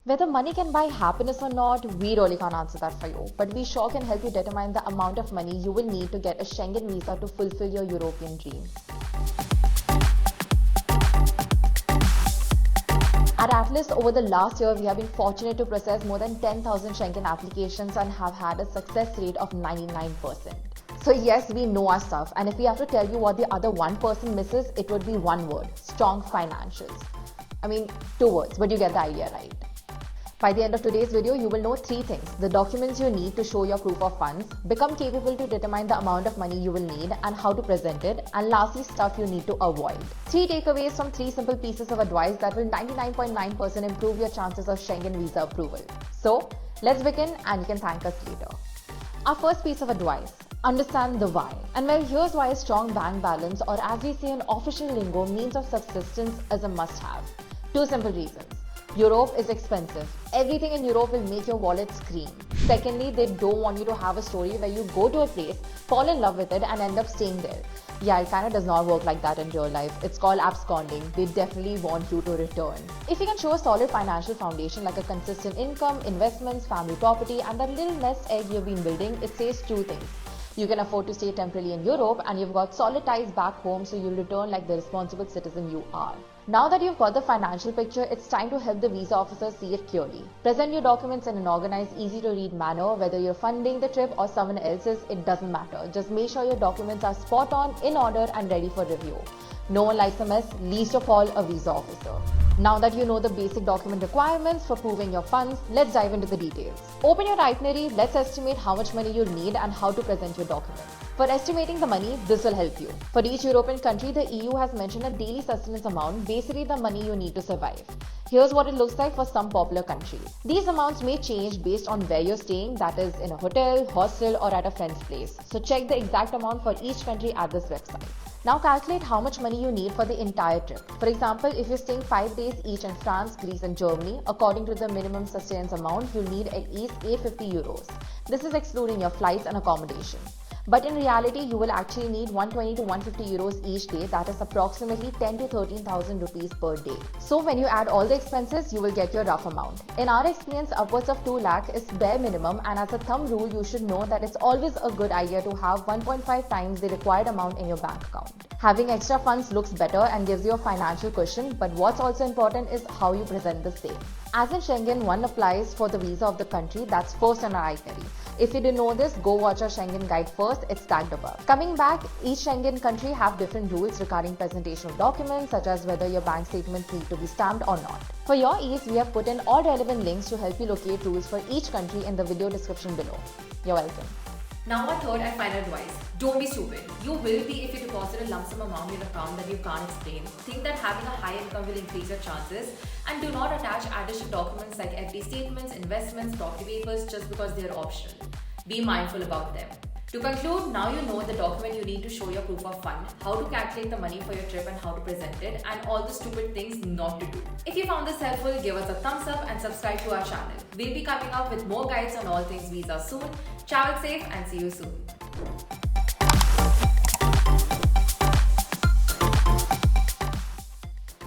Whether money can buy happiness or not, we really can't answer that for you. But we sure can help you determine the amount of money you will need to get a Schengen visa to fulfill your European dream. At Atlas, over the last year, we have been fortunate to process more than 10,000 Schengen applications and have had a success rate of 99%. So yes, we know our stuff, and if we have to tell you what the other 1% misses, it would be one word: strong financials. I mean, 2 words, but you get the idea, right? By the end of today's video, you will know 3 things: the documents you need to show your proof of funds, become capable to determine the amount of money you will need and how to present it, and lastly, stuff you need to avoid. 3 takeaways from 3 simple pieces of advice that will 99.9% improve your chances of Schengen visa approval. So, let's begin and you can thank us later. Our first piece of advice: understand the why. And well, here's why a strong bank balance, or as we say in official lingo, means of subsistence, is a must-have. 2 simple reasons. Europe is expensive. Everything in Europe will make your wallet scream. Secondly, they don't want you to have a story where you go to a place, fall in love with it, and end up staying there. Yeah, it kind of does not work like that in real life. It's called absconding. They definitely want you to return. If you can show a solid financial foundation like a consistent income, investments, family property, and that little nest egg you've been building, it says 2 things. You can afford to stay temporarily in Europe, and you've got solid ties back home, so you'll return like the responsible citizen you are. Now that you've got the financial picture, it's time to help the visa officer see it clearly. Present your documents in an organized, easy-to-read manner. Whether you're funding the trip or someone else's, it doesn't matter. Just make sure your documents are spot on, in order, and ready for review. No one likes a mess, least of all a visa officer. Now that you know the basic document requirements for proving your funds, let's dive into the details. Open your itinerary, let's estimate how much money you'll need and how to present your documents. For estimating the money, this will help you. For each European country, the EU has mentioned a daily sustenance amount, basically the money you need to survive. Here's what it looks like for some popular countries. These amounts may change based on where you're staying, that is in a hotel, hostel, or at a friend's place. So check the exact amount for each country at this website. Now calculate how much money you need for the entire trip. For example, if you're staying 5 days each in France, Greece, and Germany, according to the minimum sustenance amount, you'll need at least 850 euros. This is excluding your flights and accommodation. But in reality, you will actually need 120 to 150 euros each day, that is approximately 10 to 13,000 rupees per day. So when you add all the expenses, you will get your rough amount. In our experience, upwards of 2 lakh is bare minimum, and as a thumb rule, you should know that it's always a good idea to have 1.5 times the required amount in your bank account. Having extra funds looks better and gives you a financial cushion, but what's also important is how you present the same. As in Schengen, one applies for the visa of the country that's first on our itinerary. If you didn't know this, go watch our Schengen guide first, it's tagged above. Coming back, each Schengen country have different rules regarding presentation of documents, such as whether your bank statements need to be stamped or not. For your ease, we have put in all relevant links to help you locate rules for each country in the video description below. You're welcome. Now our third and final advice: don't be stupid. You will be if you deposit a lump sum amount in an account that you can't explain. Think that having a high income will increase your chances, and do not attach additional documents like FD statements, investments, property papers just because they are optional. Be mindful about them. To conclude, now you know the document you need to show your proof of fund, how to calculate the money for your trip and how to present it, and all the stupid things not to do. If you found this helpful, give us a thumbs up and subscribe to our channel. We'll be coming up with more guides on all things visa soon. Travel safe and see you soon.